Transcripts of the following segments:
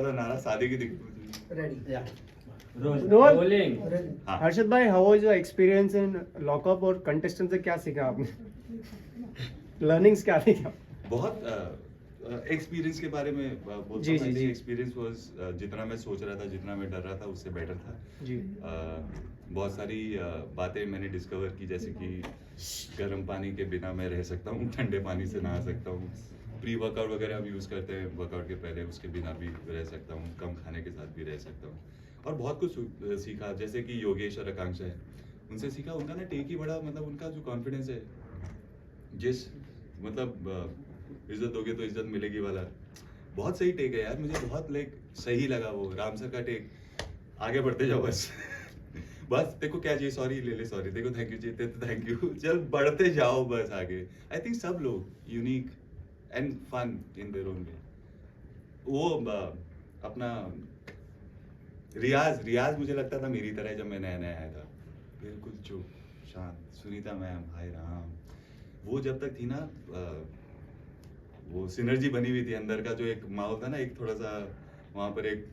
नारा शादी की दिक्कत रेडी या रोलिंग। हाँ। हर्षद भाई, how was your experience in lockup और कंटेस्टेंट से क्या सीखा आपने? लर्निंग्स क्या थी? बहुत एक्सपीरियंस के बारे में बोलता जी, हूँ। जी, जी। एक्सपीरियंस वाज जितना मैं सोच रहा था, जितना मैं डर रहा था, उससे बेटर था। जी। बहुत सारी बातें मैंने डिस्कवर की, जैसे कि गर्म पानी के बिना मैं रह सकता हूँ, ठंडे पानी से नहा सकता हूँ, प्री वर्कआउट वगैरह हम यूज़ करते हैं वर्कआउट के पहले, उसके बिना भी रह सकता हूँ, कम खाने के साथ भी रह सकता हूँ। और बहुत कुछ सीखा, जैसे कि योगेश और आकांक्षा है, उनसे सीखा। उनका ना टेक ही बड़ा, मतलब उनका जो कॉन्फिडेंस है, जिस मतलब इज्जत दोगे तो इज्जत मिलेगी वाला, बहुत सही टेक है यार। मुझे बहुत सही लगा वो राम सर का टेक। आगे बढ़ते जाओ बस। बस देखो क्या चाहिए, सॉरी ले ले, सॉरी देखो, थैंक यू चाहिए तो थैंक यू, चल बढ़ते जाओ बस आगे। आई थिंक सब लोग unique and fun in their own way. वो अपना रियाज मुझे लगता था मेरी तरह जब मैं नया नया आया था, बिल्कुल चुप शांत। सुनीता मैम, हाय राम, वो जब तक थी ना, वो सिनर्जी बनी हुई थी अंदर का, जो एक माहौल था ना, एक थोड़ा सा वहाँ पर एक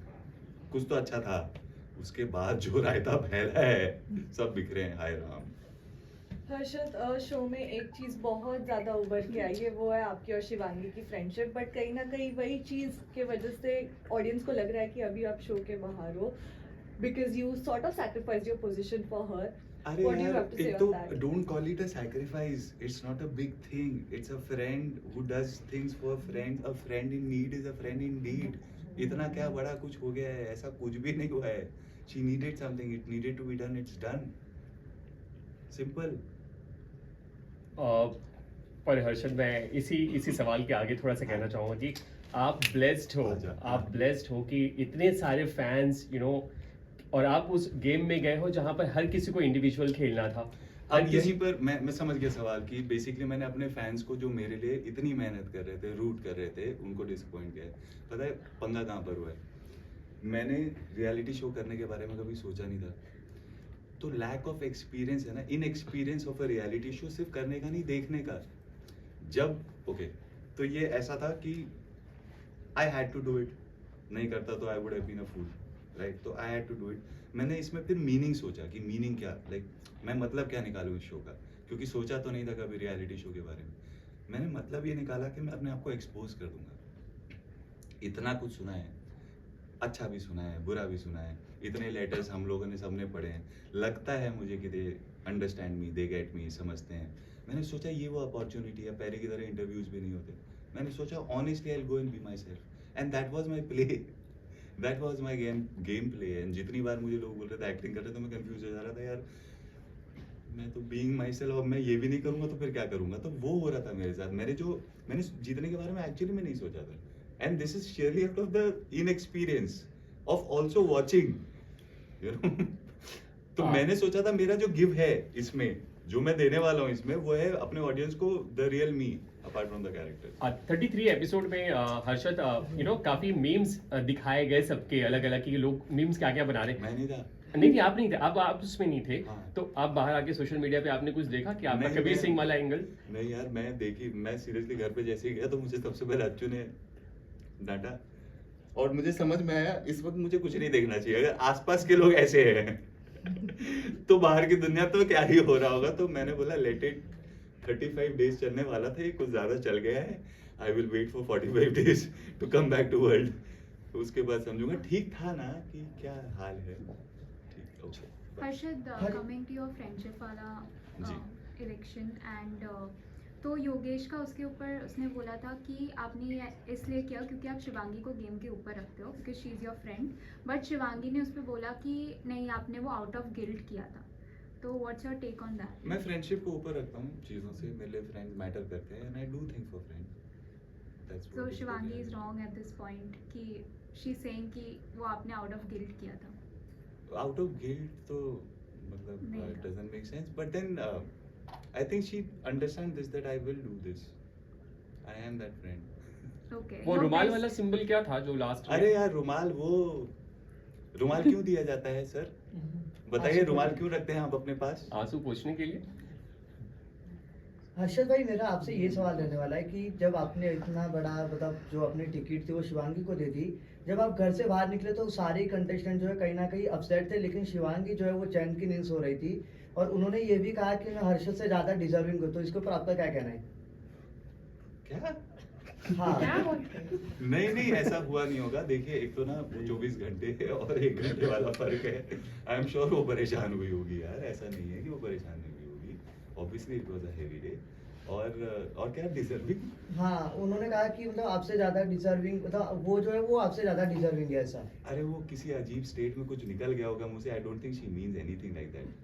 कुछ तो अच्छा था। उसके बाद जो रायता फैला है, सब बिखरे हैं, हाय राम। हर्षद, शो में एक चीज़ बहुत ज़्यादा उभर के आई है, वो है आपकी और शिवांगी की फ्रेंडशिप। बट कहीं ना कहीं वही चीज़ के वजह से ऑडियंस को लग रहा है कि अभी आप शो के बाहर हो, because you sort of sacrifice your position for her. अरे What do you यार, have to say एक on तो that? Don't call it a sacrifice, it's not a big thing, it's a friend who does things for friend. A friend in need is a friend in deed. इतना क्या बड़ा कुछ हो गया है? ऐसा कुछ भी नहीं हुआ है। She needed something, it needed to be done, it's done, simple. पर हर्षद, मैं इसी सवाल के आगे थोड़ा सा कहना चाहूँगा कि आप ब्लेस्ड हो, आजा। आप ब्लेस्ड हो कि इतने सारे फैंस, और आप उस गेम में गए हो जहाँ पर हर किसी को इंडिविजुअल खेलना था। अब यहीं पर मैं समझ गया सवाल की। बेसिकली मैंने अपने फैंस को, जो मेरे लिए इतनी मेहनत कर रहे थे, रूट कर रहे थे, उनको डिसअपॉइंट किया है। पता है पंगा कहाँ पर हुआ है? मैंने रियलिटी शो करने के बारे में कभी सोचा नहीं था। तो लैक ऑफ एक्सपीरियंस है ना, in experience of a reality show, सिर्फ करने का नहीं, देखने का। जब ओके, तो ये ऐसा था कि I had to do it. नहीं करता तो I would have been a fool, right? तो I had to do it. मैंने इसमें फिर मीनिंग सोचा कि मीनिंग क्या, मैं मतलब क्या निकालूं इस शो का, क्योंकि सोचा तो नहीं था कभी रियलिटी शो के बारे में। मैंने मतलब ये निकाला कि मैं अपने आप को एक्सपोज कर दूंगा। इतना कुछ सुना है, अच्छा भी सुना है, बुरा भी सुना है, इतने लेटर्स हम लोगों ने सबने पढ़े हैं, लगता है मुझे कि they understand me, they get me, समझते हैं। मैंने सोचा ये वो अपॉर्चुनिटी है, पहले की तरह इंटरव्यूज भी नहीं होते। मैंने सोचा honestly I will go and be my self, and that was my play, that was my game play. And जितनी बार मुझे लोग बोल रहे थे एक्टिंग कर रहे, तो मैं कंफ्यूज हो जा रहा था, यार मैं तो बीइंग माई सेल्फ, अब मैं ये भी नहीं करूंगा तो फिर क्या करूंगा? तो वो हो रहा था मेरे साथ। मैंने जीतने के बारे में एक्चुअली में नहीं सोचा था। And this is sheerly out of the inexperience of also watching, you know. तो मैंने सोचा था मेरा जो गिव है इसमें, जो मैं देने वाला हूँ इसमें, वो है अपने ऑडियंस को the real me apart from the character. 33 episode में हर्षद, काफी मीम्स दिखाए गए सबके अलग अलग, कि लोग मीम्स क्या क्या बना रहे हैं। मैं नहीं था। नहीं, आप नहीं थे, आप उसमें नहीं थे। हाँ। तो आप बाहर आके सोशल मीडिया पे आपने कुछ देखा कि आपका नहीं, कबीर मैं- सिंह वाला एंगल? नहीं यार, मैं सीरियसली घर पे जैसे ही गया तो मुझे सबसे पहले अच्छू ने डांटा, और मुझे समझ में आया इस वक्त मुझे कुछ नहीं देखना चाहिए। अगर आसपास के लोग ऐसे हैं तो बाहर की दुनिया तो क्या ही हो रहा होगा। तो मैंने बोला लेट इट, 35 डेज चलने वाला था, ये कुछ ज्यादा चल गया है। I will wait for 45 days to come back to world. उसके बाद समझूंगा ठीक था ना कि क्या हाल है। ठीक, okay. Harshad, coming to your friendship वाला जी। इलेक्शन एंड तो योगेश का उसके ऊपर उसने बोला था कि आपने ये इसलिए किया क्योंकि आप शिवांगी को गेम के ऊपर रखते हो, because she is your friend. But Shivangi ने उस पर बोला कि नहीं, आपने वो आउट ऑफ गिल्ट किया था। तो what's your take on that? मैं फ्रेंडशिप को ऊपर रखता हूँ चीज़ों से। मेरे लिए फ्रेंड्स मैटर करते हैं, and I do think for friends. So Shivangi is wrong at this point कि शी सेइंग कि वो आपने आउट ऑफ गिल्ट किया था। आउट ऑफ गिल्ट तो मतलब नहीं it था। doesn't make sense, but then I think she understands this, that I will do this. I am that friend. Okay, वो रुमाल वाला सिंबल क्या था जो लास्ट में? अरे यार, रुमाल क्यों दिया जाता है सर? बताइए, रुमाल क्यों रखते हैं आप अपने पास? आंसू पोंछने के लिए। हर्षद भाई, मेरा आपसे ये सवाल रहने वाला है कि जब आपने इतना बड़ा मतलब जो अपनी टिकट थी वो शिवांगी को दे दी, जब आप घर से बाहर निकले तो सारे कंटेस्टेंट जो है कहीं ना कहीं अपसेट थे, लेकिन शिवांगी जो है वो चैन की नींद सो रही थी और उन्होंने ये भी कहा कि मैं हर्षद से ज़्यादा डिजर्विंग हूँ, तो इसके ऊपर आपका क्या कहना है? क्या? हाँ, नहीं नहीं, ऐसा हुआ नहीं होगा। देखिए, एक तो ना 24 घंटे है और 1 घंटे वाला फर्क है। आई एम श्योर वो परेशान हुई होगी यार, ऐसा नहीं है कि वो परेशान नहीं हुई होगी। Obviously it was a heavy day. और क्या डिजर्विंग? हाँ, उन्होंने कहा कि मतलब आपसे ज़्यादा डिजर्विंग, मतलब वो जो है वो आपसे ज़्यादा डिजर्विंग है ऐसा। अरे वो किसी अजीब स्टेट में कुछ निकल गया होगा मुझे। I don't think she means anything like that.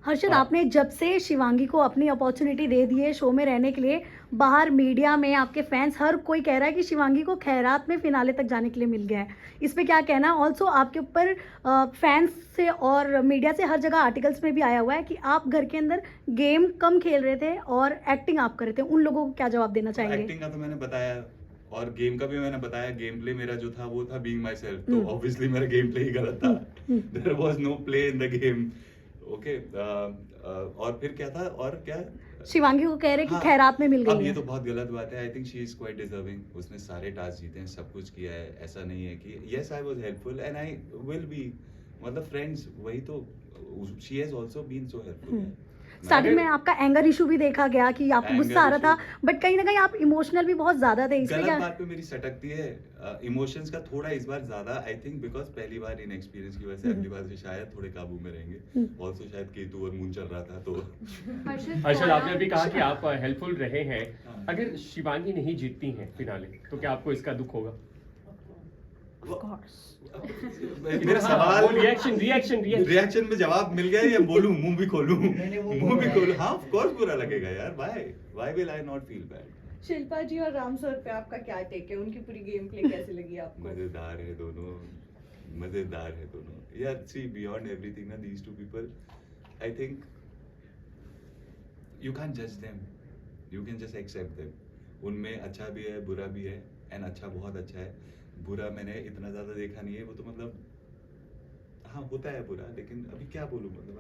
Harshad, आपने जब से शिवांगी को अपनी अपॉर्चुनिटी दे दी है शो में रहने के लिए, बाहर मीडिया में आपके फैंस हर कोई कह रहा है कि शिवांगी को खैरात में फिनाले तक जाने के लिए मिल गया है, इस पे क्या कहना? ऑल्सो आपके ऊपर फैंस से और मीडिया से हर जगह आर्टिकल्स में भी आया हुआ है कि आप घर के अंदर गेम कम खेल रहे थे और एक्टिंग आप कर रहे थे। उन लोगों को क्या जवाब देना चाहेंगे? एक्टिंग का तो मैंने बताया और गेम का भी मैंने बताया। गेम प्ले मेरा जो था वो था बीइंग माई सेल्फ, तो ऑब्वियसली मेरा गेम प्ले ही गलत था। There was no play in the game. Okay, और फिर क्या था और क्या? शिवांगी को कह रहे हैं कि हाँ, खैरात में मिल अब गई ये है। तो बहुत गलत बात है। I think she is quite deserving. उसने सारे टास्क जीते हैं, सब कुछ किया है। ऐसा नहीं है कि yes I was helpful and I will be, मतलब फ्रेंड्स, वही तो she has also been so helpful. Starting में आपका एंगर इशू भी देखा गया कि आपको गुस्सा आ रहा था, बट कहीं ना कहीं आप इमोशनल भी बहुत ज्यादा थे, इसलिए गलत क्या? बात पे मेरी सटकती है। इमोशंस का थोड़ा इस बार ज्यादा, आई थिंक बिकॉज पहली बार इन एक्सपीरियंस की वजह से अगली बार से शायद थोड़े काबू में रहेंगे। ऑल्सो शायद केतु और मून चल रहा था तो हर्षद, आपने अभी कहा कि आप हेल्पफुल रहे हैं। हाँ। अगर शिवांगी नहीं जीतती हैं फिनाले, तो क्या आपको इसका दुख होगा? मेरा सवाल, रिएक्शन में जवाब मिल गया या बोलूं, मुंह भी खोलूं? नहीं, मुंह मुंह भी खोलो। खोलूं? हाँ, ऑफ कोर्स बुरा लगेगा यार। Why will I not feel bad? Shilpa ji और राम सर पे आपका क्या टेक है? उनकी पूरी गेम प्ले कैसी लगी आपको? मजेदार है दोनों, मजेदार है दोनों यार। सी, बियॉन्ड एवरीथिंग ना, these two people, I think you can जज them, you can just accept them. उनमें अच्छा भी है, बुरा भी है, एंड अच्छा बहुत अच्छा है। बुरा मैंने इतना ज्यादा देखा नहीं है, वो तो मतलब हाँ होता है बुरा, लेकिन अभी क्या बोलूं, मतलब